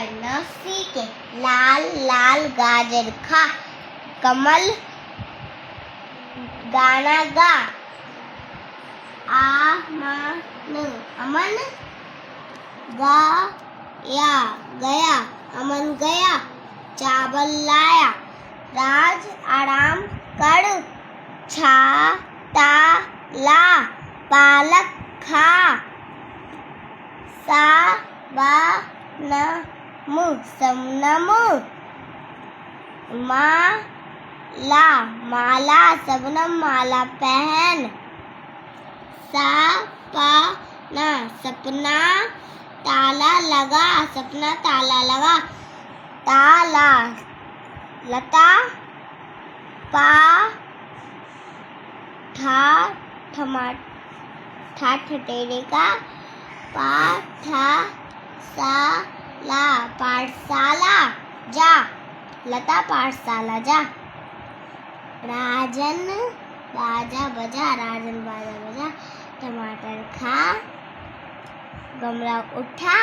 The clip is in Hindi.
पर न फीके, लाल लाल गाजर खा, कमल गाना गा, अमन गया, अमन गया, चावल लाया, राज आराम कर, छाता ला, पालक खा, शबनम माला, शबनम माला पहन, सपना ताला लगा, सपना ताला लगा, लता ठठेरे का, पाठशाला जा, लता पाठशाला जा, राजन बाजा बजा, टमाटर खा, गमला उठा,